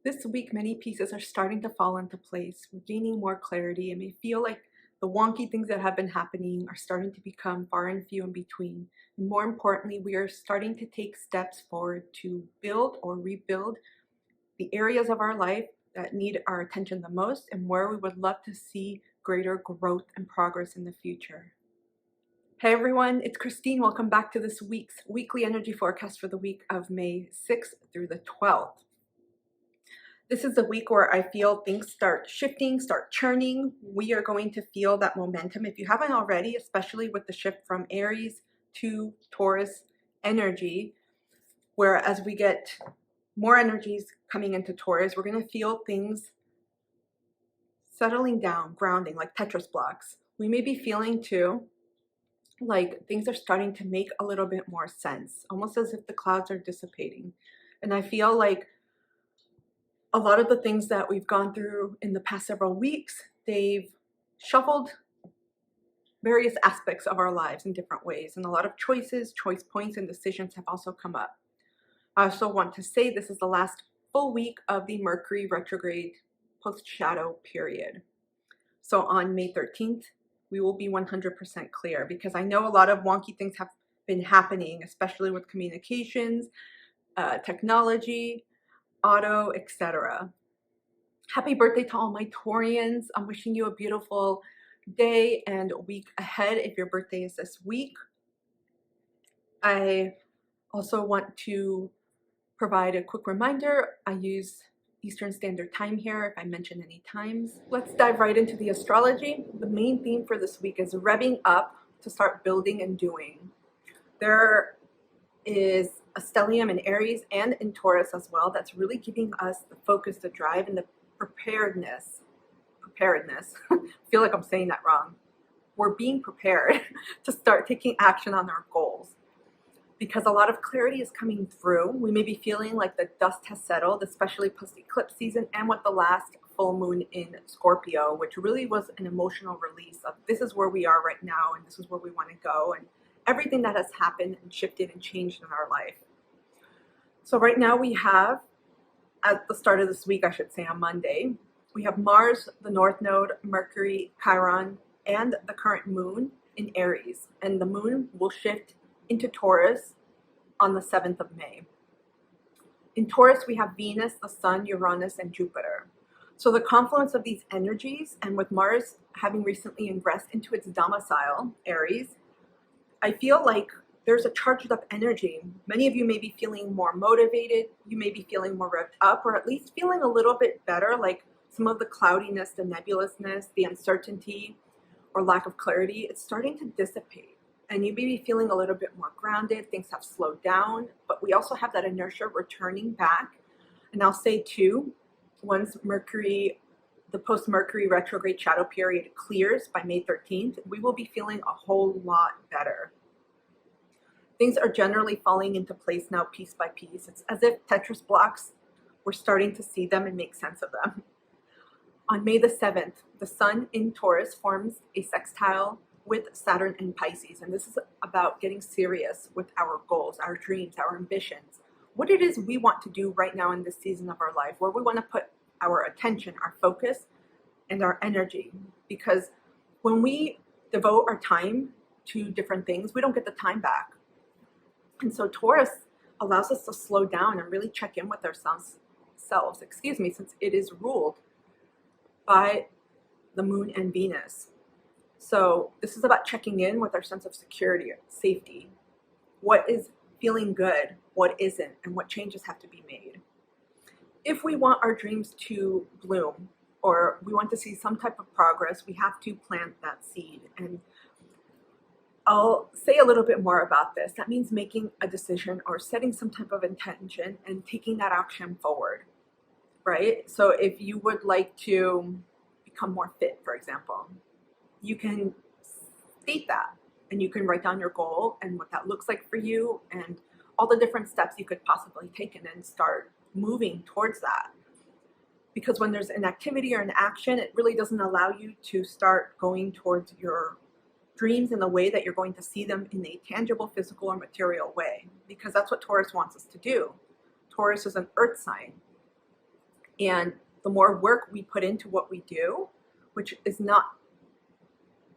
This week, many pieces are starting to fall into place. We're gaining more clarity and may feel like the wonky things that have been happening are starting to become far and few in between. And more importantly, we are starting to take steps forward to build or rebuild the areas of our life that need our attention the most and where we would love to see greater growth and progress in the future. Hey everyone, it's Christine. Welcome back to this week's weekly energy forecast for the week of May 6th through the 12th. This is the week where I feel things start shifting, start churning. We are going to feel that momentum. If you haven't already, especially with the shift from Aries to Taurus energy, where as we get more energies coming into Taurus, we're going to feel things settling down, grounding, like Tetris blocks. We may be feeling too like things are starting to make a little bit more sense, almost as if the clouds are dissipating. And I feel like a lot of the things that we've gone through in the past several weeks, they've shuffled various aspects of our lives in different ways. And a lot of choices, choice points, and decisions have also come up. I also want to say this is the last full week of the Mercury retrograde post-shadow period. So on May 13th, we will be 100% clear, because I know a lot of wonky things have been happening, especially with communications, technology, auto, etc. Happy birthday to all my Taurians. I'm wishing you a beautiful day and week ahead if your birthday is this week. I also want to provide a quick reminder. I use Eastern Standard Time here if I mention any times. Let's dive right into the astrology. The main theme for this week is revving up to start building and doing. There is a stellium in Aries and in Taurus as well that's really giving us the focus, the drive, and the preparedness. I feel like I'm saying that wrong. We're being prepared to start taking action on our goals, because a lot of clarity is coming through. We may be feeling like the dust has settled, especially post-eclipse season and with the last full moon in Scorpio, which really was an emotional release of this is where we are right now and this is where we want to go, and everything that has happened and shifted and changed in our life. So right now we have, at the start of this week, I should say on Monday, we have Mars, the North Node, Mercury, Chiron, and the current moon in Aries. And the moon will shift into Taurus on the 7th of May. In Taurus, we have Venus, the Sun, Uranus, and Jupiter. So the confluence of these energies, and with Mars having recently ingressed into its domicile, Aries, I feel like there's a charged up energy. Many of you may be feeling more motivated. You may be feeling more revved up, or at least feeling a little bit better, like some of the cloudiness, the nebulousness, the uncertainty, or lack of clarity, it's starting to dissipate. And you may be feeling a little bit more grounded. Things have slowed down, but we also have that inertia returning back. And I'll say too, once Mercury, the post-Mercury retrograde shadow period clears by May 13th, we will be feeling a whole lot better. Things are generally falling into place now, piece by piece. It's as if Tetris blocks, we're starting to see them and make sense of them. On May the 7th, the Sun in Taurus forms a sextile with Saturn in Pisces. And this is about getting serious with our goals, our dreams, our ambitions, what it is we want to do right now in this season of our life, where we want to put our attention, our focus, and our energy. Because when we devote our time to different things, we don't get the time back. And so Taurus allows us to slow down and really check in with ourselves, since it is ruled by the moon and Venus. So this is about checking in with our sense of security, safety. What is feeling good, what isn't, and what changes have to be made. If we want our dreams to bloom, or we want to see some type of progress, we have to plant that seed. And I'll say a little bit more about this. That means making a decision or setting some type of intention and taking that action forward, right? So if you would like to become more fit, for example, you can state that and you can write down your goal and what that looks like for you and all the different steps you could possibly take, and then start moving towards that. Because when there's an activity or an action, it really doesn't allow you to start going towards your dreams in the way that you're going to see them in a tangible, physical, or material way, because that's what Taurus wants us to do. Taurus is an earth sign. And the more work we put into what we do, which is not,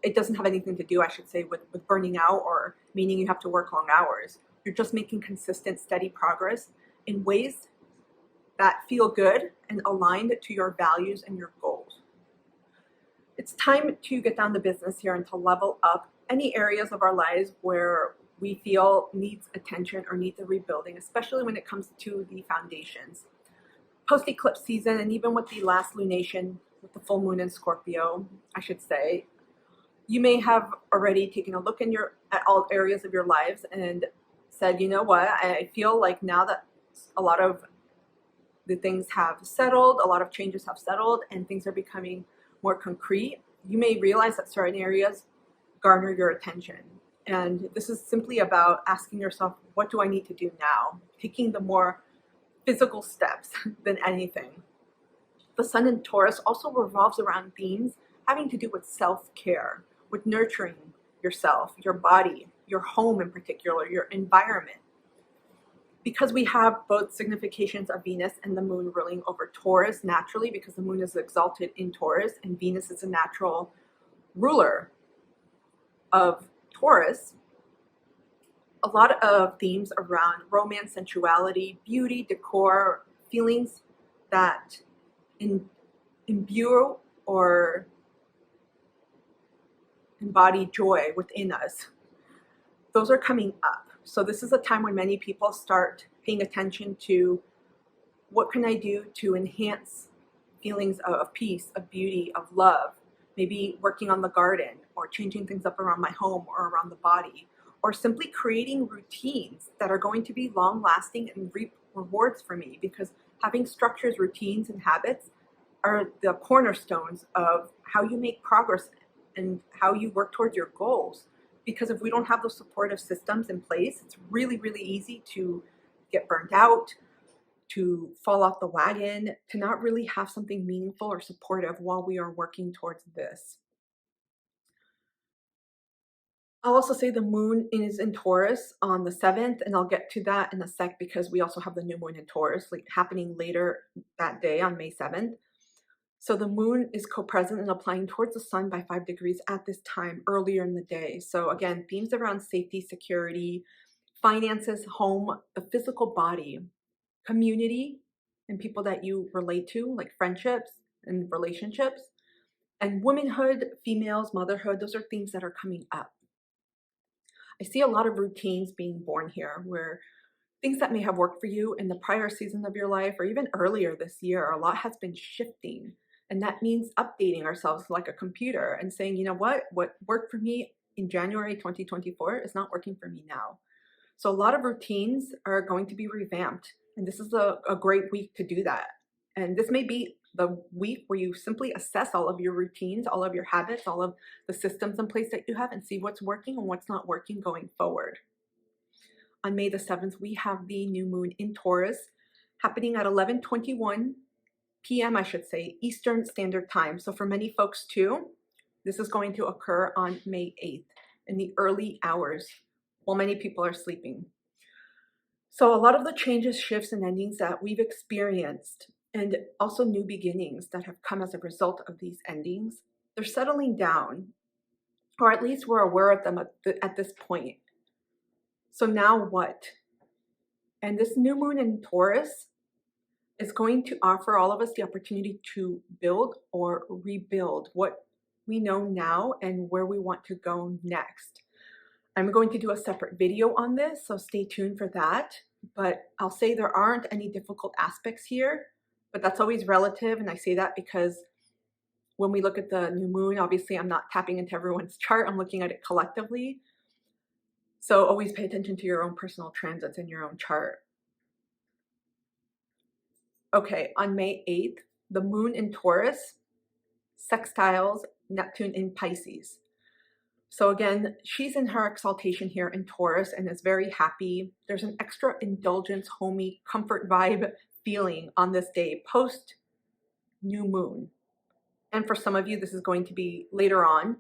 it doesn't have anything to do, I should say, with burning out or meaning you have to work long hours. You're just making consistent, steady progress in ways that feel good and aligned to your values and your goals. It's time to get down to business here and to level up any areas of our lives where we feel needs attention or needs a rebuilding, especially when it comes to the foundations. Post-eclipse season, and even with the last lunation, with the full moon in Scorpio, I should say, you may have already taken a look at all areas of your lives and said, you know what, I feel like now that a lot of the things have settled, a lot of changes have settled, and things are becoming more concrete, you may realize that certain areas garner your attention. And this is simply about asking yourself, what do I need to do now? Taking the more physical steps than anything. The sun in Taurus also revolves around themes having to do with self-care, with nurturing yourself, your body, your home in particular, your environment. Because we have both significations of Venus and the moon ruling over Taurus naturally, because the moon is exalted in Taurus and Venus is a natural ruler of Taurus, a lot of themes around romance, sensuality, beauty, decor, feelings that imbue or embody joy within us. Those are coming up. So this is a time when many people start paying attention to what can I do to enhance feelings of peace, of beauty, of love, maybe working on the garden or changing things up around my home or around the body, or simply creating routines that are going to be long lasting and reap rewards for me, because having structures, routines, and habits are the cornerstones of how you make progress and how you work towards your goals. Because if we don't have those supportive systems in place, it's really, really easy to get burnt out, to fall off the wagon, to not really have something meaningful or supportive while we are working towards this. I'll also say the moon is in Taurus on the 7th, and I'll get to that in a sec because we also have the new moon in Taurus happening later that day on May 7th. So the moon is co-present and applying towards the sun by 5 degrees at this time earlier in the day. So again, themes around safety, security, finances, home, the physical body, community, and people that you relate to, like friendships and relationships, and womanhood, females, motherhood. Those are themes that are coming up. I see a lot of routines being born here where things that may have worked for you in the prior season of your life or even earlier this year, a lot has been shifting. And that means updating ourselves like a computer and saying, you know what worked for me in January 2024 is not working for me now. So a lot of routines are going to be revamped. And this is a great week to do that. And this may be the week where you simply assess all of your routines, all of your habits, all of the systems in place that you have, and see what's working and what's not working going forward. On May the 7th, we have the new moon in Taurus happening at 11:21 p.m., I should say, Eastern Standard Time. So for many folks too, this is going to occur on May 8th in the early hours while many people are sleeping. So a lot of the changes, shifts, and endings that we've experienced, and also new beginnings that have come as a result of these endings, they're settling down, or at least we're aware of them at this point. So now what? And this new moon in Taurus is going to offer all of us the opportunity to build or rebuild what we know now and where we want to go next. I'm going to do a separate video on this, so stay tuned for that. But I'll say there aren't any difficult aspects here, but that's always relative. And I say that because when we look at the new moon, obviously I'm not tapping into everyone's chart, I'm looking at it collectively. So always pay attention to your own personal transits in your own chart. Okay, on May 8th, the moon in Taurus sextiles Neptune in Pisces. So again, she's in her exaltation here in Taurus and is very happy. There's an extra indulgence, homey, comfort vibe feeling on this day, post new moon. And for some of you, this is going to be later on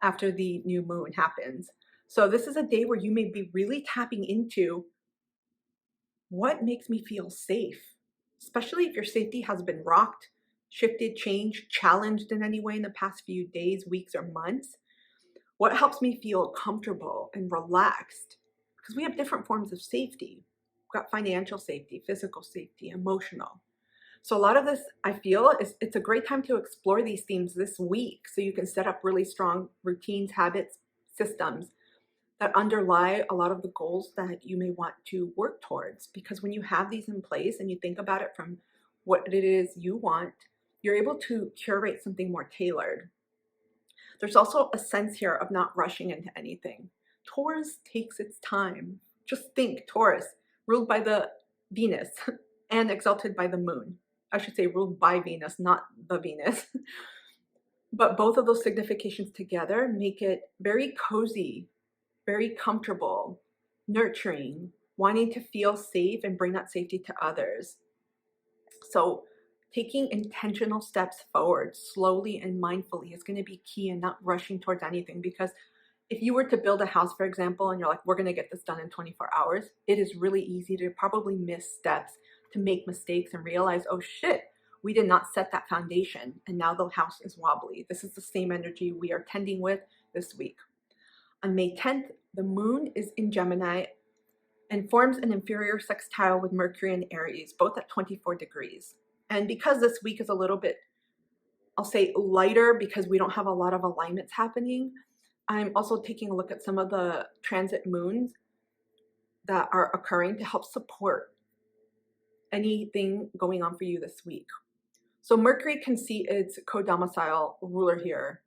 after the new moon happens. So this is a day where you may be really tapping into what makes me feel safe. especially if your safety has been rocked, shifted, changed, challenged in any way in the past few days, weeks, or months. What helps me feel comfortable and relaxed? Because we have different forms of safety. We've got financial safety, physical safety, emotional. So a lot of this, I feel, it's a great time to explore these themes this week so you can set up really strong routines, habits, systems that underlie a lot of the goals that you may want to work towards. Because when you have these in place and you think about it from what it is you want, you're able to curate something more tailored. There's also a sense here of not rushing into anything. Taurus takes its time. Just think, Taurus, ruled by the Venus and exalted by the moon. I should say ruled by Venus, not the Venus. But both of those significations together make it very cozy, very comfortable, nurturing, wanting to feel safe and bring that safety to others. So taking intentional steps forward slowly and mindfully is going to be key, and not rushing towards anything. Because if you were to build a house, for example, and you're like, we're going to get this done in 24 hours, it is really easy to probably miss steps, to make mistakes and realize, oh shit, we did not set that foundation and now the house is wobbly. This is the same energy we are tending with this week. On May 10th, the moon is in Gemini and forms an inferior sextile with Mercury and Aries, both at 24 degrees. And because this week is a little bit, I'll say lighter because we don't have a lot of alignments happening, I'm also taking a look at some of the transit moons that are occurring to help support anything going on for you this week. So Mercury can see its co-domicile ruler here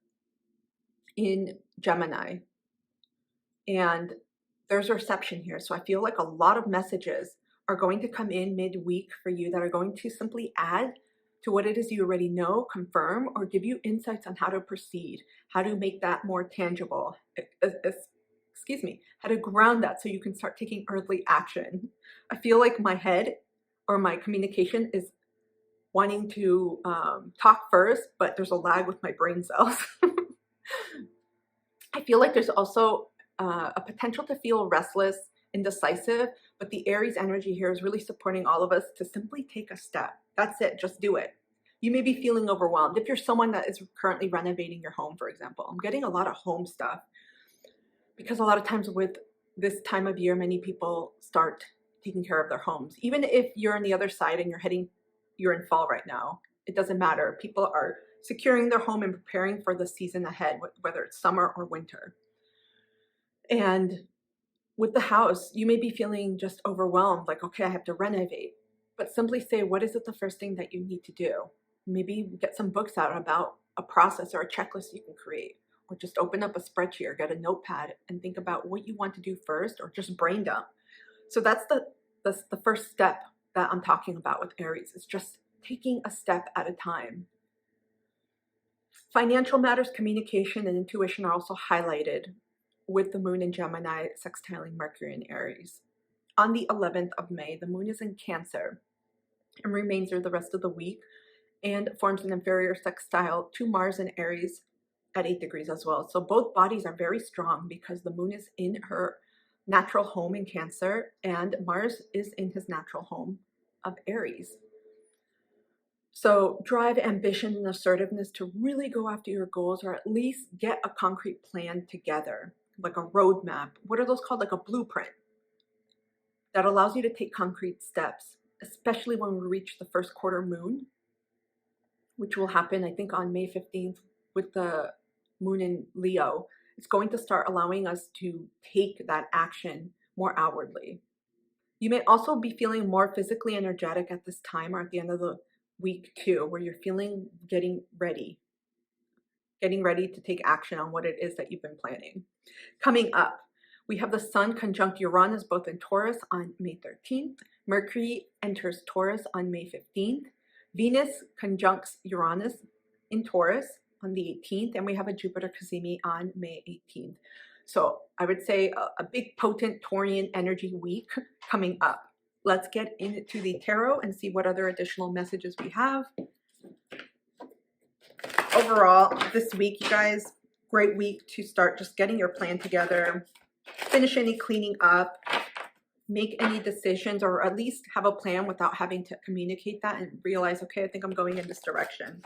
in Gemini. And there's a reception here. So I feel like a lot of messages are going to come in midweek for you that are going to simply add to what it is you already know, confirm, or give you insights on how to proceed, how to make that more tangible, how to ground that so you can start taking earthly action. I feel like my head or my communication is wanting to talk first, but there's a lag with my brain cells. I feel like there's also a potential to feel restless, indecisive, but the Aries energy here is really supporting all of us to simply take a step. That's it, just do it. You may be feeling overwhelmed. If you're someone that is currently renovating your home, for example, I'm getting a lot of home stuff because a lot of times with this time of year, many people start taking care of their homes. Even if you're on the other side and you're in fall right now, it doesn't matter. People are securing their home and preparing for the season ahead, whether it's summer or winter. And with the house, you may be feeling just overwhelmed, like, okay, I have to renovate. But simply say, what is it the first thing that you need to do? Maybe get some books out about a process or a checklist you can create, or just open up a spreadsheet or get a notepad and think about what you want to do first, or just brain dump. So that's the first step that I'm talking about with Aries, is just taking a step at a time. Financial matters, communication, and intuition are also highlighted with the moon in Gemini sextiling Mercury in Aries. On the 11th of May, the moon is in Cancer and remains there the rest of the week, and forms an inferior sextile to Mars in Aries at 8 degrees as well. So both bodies are very strong because the moon is in her natural home in Cancer and Mars is in his natural home of Aries. So drive, ambition, and assertiveness to really go after your goals, or at least get a concrete plan together, like a roadmap. What are those called? Like a blueprint that allows you to take concrete steps, especially when we reach the first quarter moon, which will happen, I think, on May 15th with the moon in Leo. It's going to start allowing us to take that action more outwardly. You may also be feeling more physically energetic at this time, or at the end of the week too, where you're feeling getting ready to take action on what it is that you've been planning. Coming up, we have the Sun conjunct Uranus both in Taurus on May 13th. Mercury enters Taurus on May 15th. Venus conjuncts Uranus in Taurus on the 18th, and we have a Jupiter cazimi on May 18th. So I would say a big potent Taurian energy week coming up. Let's get into the tarot and see what other additional messages we have. Overall, this week, you guys, great week to start just getting your plan together, finish any cleaning up, make any decisions, or at least have a plan without having to communicate that and realize, okay, I think I'm going in this direction.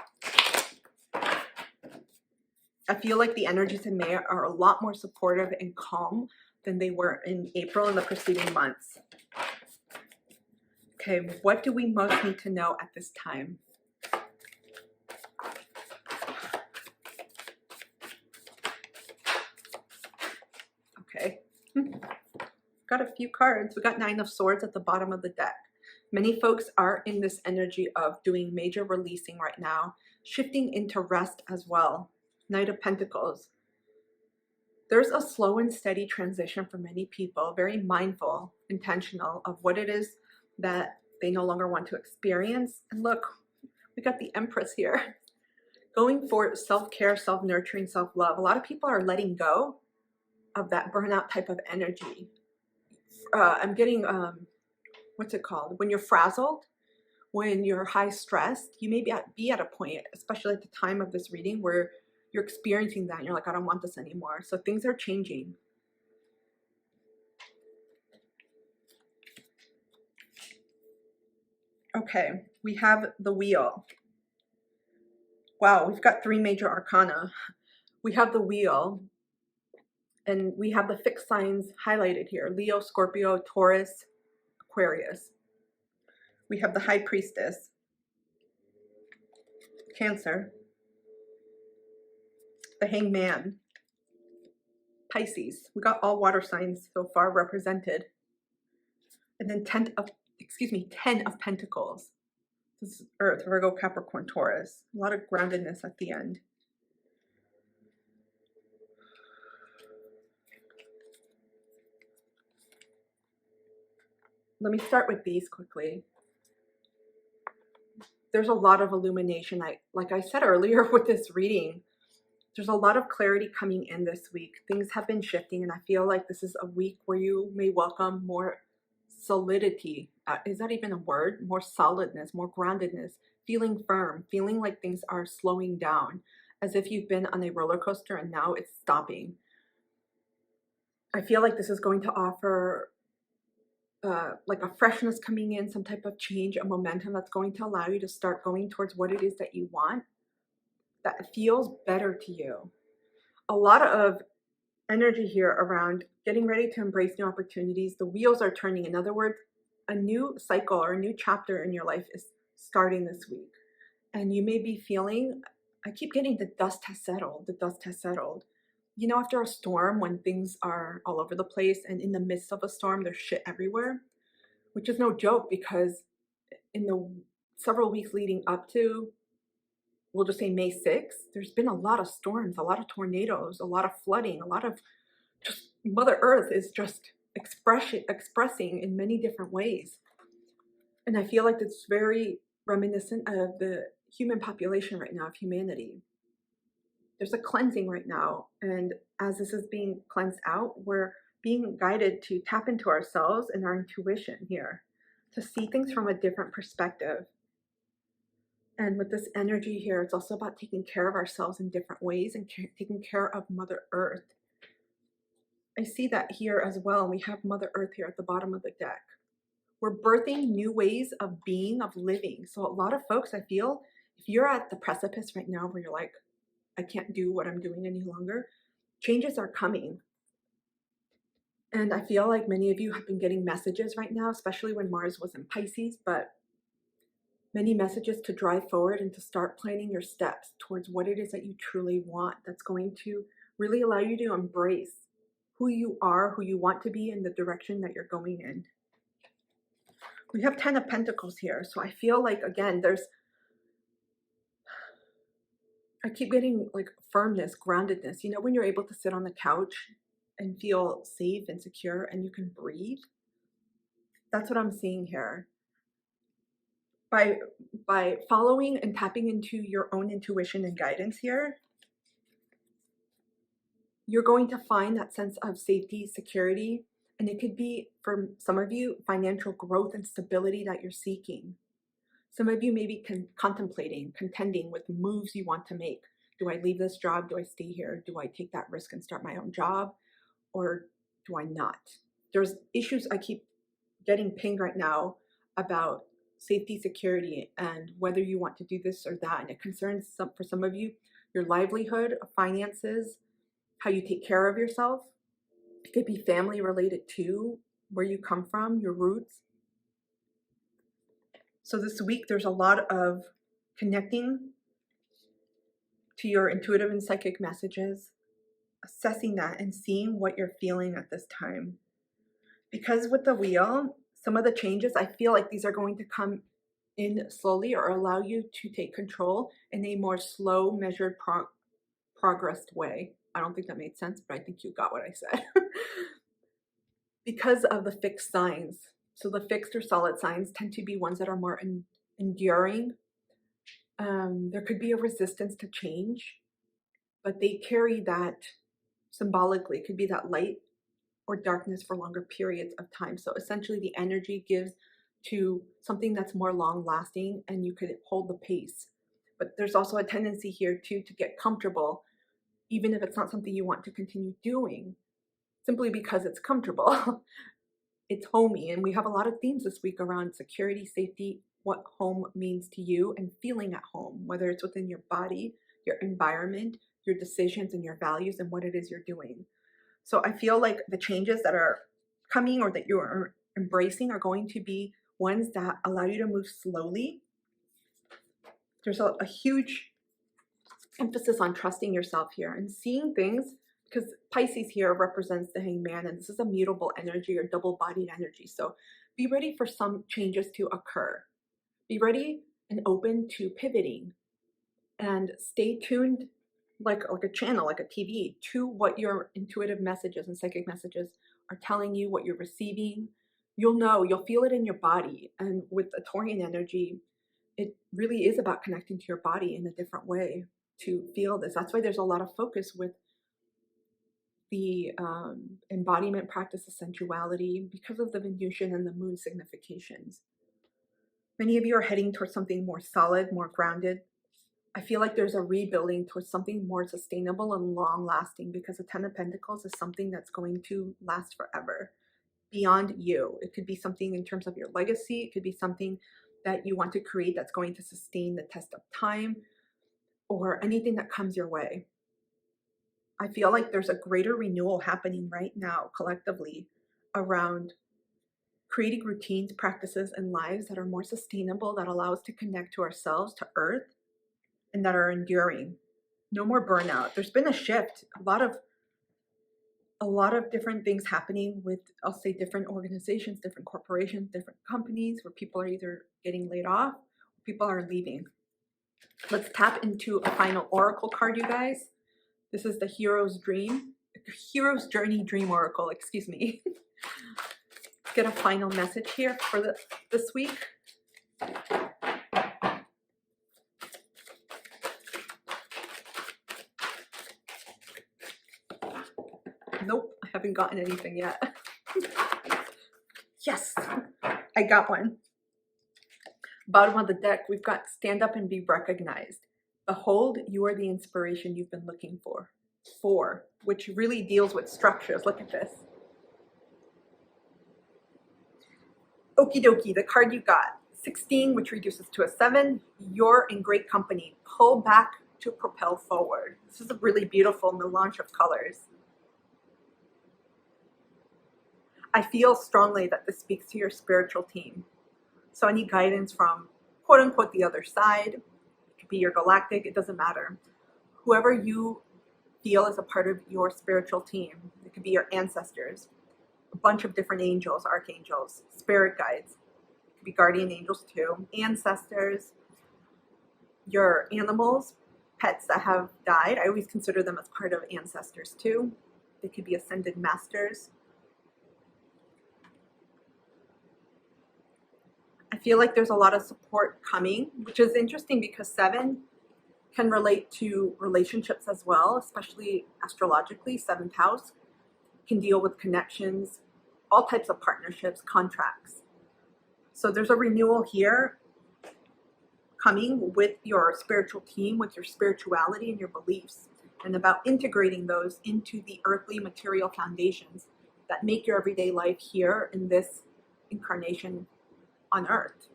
I feel like the energies in May are a lot more supportive and calm than they were in April and the preceding months. Okay, what do we most need to know at this time? Okay. Got a few cards. We got 9 of Swords at the bottom of the deck. Many folks are in this energy of doing major releasing right now, shifting into rest as well. Knight of Pentacles. There's a slow and steady transition for many people, very mindful, intentional of what it is that they no longer want to experience. And look, we got the Empress here. Going for self-care, self-nurturing, self-love. A lot of people are letting go of that burnout type of energy. I'm getting, what's it called? When you're frazzled, when you're high stressed, you may be at a point, especially at the time of this reading, where you're experiencing that and you're like, I don't want this anymore. So things are changing. Okay, we have the Wheel. Wow, we've got 3 major arcana. We have the Wheel. And we have the fixed signs highlighted here. Leo, Scorpio, Taurus, Aquarius. We have the High Priestess. Cancer. The Hangman. Pisces. We got all water signs so far represented. And then 10 of Pentacles. This is Earth, Virgo, Capricorn, Taurus. A lot of groundedness at the end. Let me start with these quickly. There's a lot of illumination. Like I said earlier with this reading, there's a lot of clarity coming in this week. Things have been shifting, and I feel like this is a week where you may welcome more solidity. Is that even a word? More solidness, more groundedness, feeling firm, feeling like things are slowing down, as if you've been on a roller coaster and now it's stopping. I feel like this is going to offer like a freshness coming in, some type of change, a momentum that's going to allow you to start going towards what it is that you want, that feels better to you. A lot of energy here around getting ready to embrace new opportunities. The wheels are turning. In other words, a new cycle or a new chapter in your life is starting this week. And you may be feeling, I keep getting the dust has settled, the dust has settled. You know, after a storm, when things are all over the place, and in the midst of a storm, there's shit everywhere, which is no joke, because in the several weeks leading up to, we'll just say May 6th, there's been a lot of storms, a lot of tornadoes, a lot of flooding, a lot of just Mother Earth is just expressing in many different ways. And I feel like it's very reminiscent of the human population right now, of humanity. There's a cleansing right now, and as this is being cleansed out, we're being guided to tap into ourselves and our intuition here, to see things from a different perspective. And with this energy here, it's also about taking care of ourselves in different ways and taking care of Mother Earth. I see that here as well, and we have Mother Earth here at the bottom of the deck. We're birthing new ways of being, of living. So a lot of folks, I feel, if you're at the precipice right now where you're like, I can't do what I'm doing any longer, changes are coming. And I feel like many of you have been getting messages right now, especially when Mars was in Pisces, but many messages to drive forward and to start planning your steps towards what it is that you truly want, that's going to really allow you to embrace who you are, who you want to be, in the direction that you're going in. We have 10 of Pentacles here. So I feel like, again, I keep getting like firmness, groundedness. You know, when you're able to sit on the couch and feel safe and secure and you can breathe, that's what I'm seeing here. By following and tapping into your own intuition and guidance here, you're going to find that sense of safety, security, and it could be, for some of you, financial growth and stability that you're seeking. Some of you may be contemplating, contending with moves you want to make. Do I leave this job? Do I stay here? Do I take that risk and start my own job? Or do I not? There's issues I keep getting pinged right now about safety, security, and whether you want to do this or that. And it concerns for some of you, your livelihood, finances, how you take care of yourself. It could be family related too, where you come from, your roots. So this week, there's a lot of connecting to your intuitive and psychic messages, assessing that and seeing what you're feeling at this time. Because with the wheel, some of the changes, I feel like these are going to come in slowly or allow you to take control in a more slow, measured, progressed way. I don't think that made sense, but I think you got what I said. Because of the fixed signs. So the fixed or solid signs tend to be ones that are more enduring. There could be a resistance to change, but they carry that symbolically. It could be that light or darkness for longer periods of time. So essentially the energy gives to something that's more long lasting and you could hold the pace. But there's also a tendency here too to get comfortable, even if it's not something you want to continue doing, simply because it's comfortable. It's homey, and we have a lot of themes this week around security, safety, what home means to you, and feeling at home, whether it's within your body, your environment, your decisions, and your values, and what it is you're doing. So I feel like the changes that are coming or that you're embracing are going to be ones that allow you to move slowly. There's a huge emphasis on trusting yourself here and seeing things, because Pisces here represents the Hangman, and this is a mutable energy or double-bodied energy. So be ready for some changes to occur. Be ready and open to pivoting, and stay tuned like a channel, like a TV, to what your intuitive messages and psychic messages are telling you, what you're receiving. You'll know, you'll feel it in your body. And with the Taurian energy, it really is about connecting to your body in a different way to feel this. That's why there's a lot of focus with the embodiment practice of sensuality because of the Venusian and the moon significations. Many of you are heading towards something more solid, more grounded. I feel like there's a rebuilding towards something more sustainable and long lasting, because the 10 of Pentacles is something that's going to last forever beyond you. It could be something in terms of your legacy. It could be something that you want to create that's going to sustain the test of time, or anything that comes your way. I feel like there's a greater renewal happening right now collectively around creating routines, practices, and lives that are more sustainable, that allow us to connect to ourselves, to Earth, and that are enduring. No more burnout. There's been a shift, a lot of different things happening with, I'll say, different organizations, different corporations, different companies, where people are either getting laid off, or people are leaving. Let's tap into a final oracle card, you guys. This is the Hero's Journey Dream Oracle, excuse me. Get a final message here for this week. Nope, I haven't gotten anything yet. Yes, I got one. Bottom of the deck, we've got stand up and be recognized. Behold, you are the inspiration you've been looking for, which really deals with structures. Look at this. Okie dokie, the card you got. 16, which reduces to a 7. You're in great company. Pull back to propel forward. This is a really beautiful melange of colors. I feel strongly that this speaks to your spiritual team. So any guidance from quote unquote the other side, it could be your galactic, it doesn't matter. Whoever you feel is a part of your spiritual team. It could be your ancestors, a bunch of different angels, archangels, spirit guides. It could be guardian angels too, ancestors, your animals, pets that have died. I always consider them as part of ancestors too. They could be ascended masters. I feel like there's a lot of support coming, which is interesting because 7 can relate to relationships as well, especially astrologically. 7th house can deal with connections, all types of partnerships, contracts. So there's a renewal here coming with your spiritual team, with your spirituality and your beliefs, and about integrating those into the earthly material foundations that make your everyday life here in this incarnation on Earth.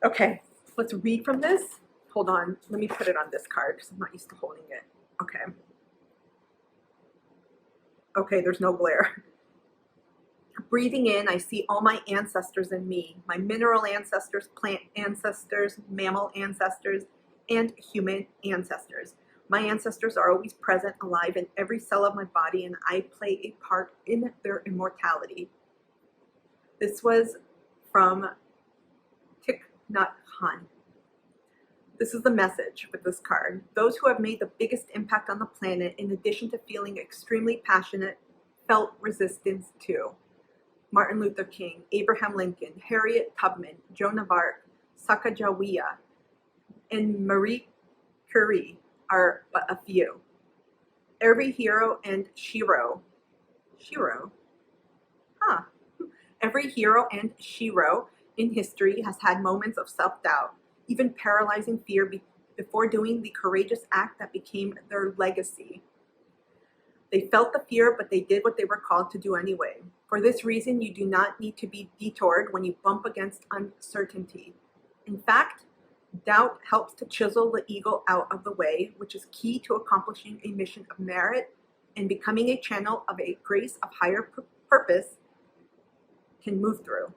Okay, let's read from this. Hold on, let me put it on this card because I'm not used to holding it. Okay. Okay, there's no glare. Breathing in, I see all my ancestors in me, my mineral ancestors, plant ancestors, mammal ancestors, and human ancestors. My ancestors are always present, alive in every cell of my body, and I play a part in their immortality. This was from Thich Nhat Hanh. This is the message with this card. Those who have made the biggest impact on the planet, in addition to feeling extremely passionate, felt resistance too. Martin Luther King, Abraham Lincoln, Harriet Tubman, Joan of Arc, Sacagawea, and Marie Curie are but a few. Every hero and shiro, every hero and shiro in history has had moments of self-doubt, even paralyzing fear before doing the courageous act that became their legacy. They felt the fear, but they did what they were called to do anyway. For this reason, you do not need to be detoured when you bump against uncertainty. In fact, doubt helps to chisel the ego out of the way, which is key to accomplishing a mission of merit and becoming a channel of a grace of higher purpose can move through.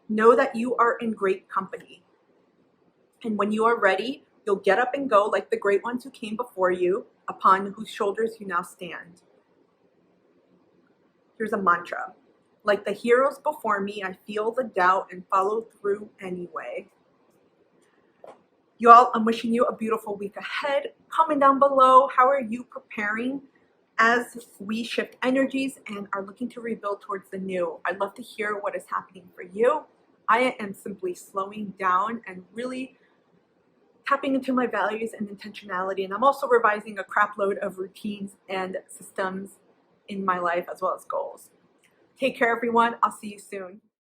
Know that you are in great company. And when you are ready, you'll get up and go like the great ones who came before you, upon whose shoulders you now stand. Here's a mantra. Like the heroes before me, I feel the doubt and follow through anyway. Y'all, I'm wishing you a beautiful week ahead. Comment down below, how are you preparing as we shift energies and are looking to rebuild towards the new? I'd love to hear what is happening for you. I am simply slowing down and really tapping into my values and intentionality. And I'm also revising a crap load of routines and systems in my life as well as goals. Take care, everyone. I'll see you soon.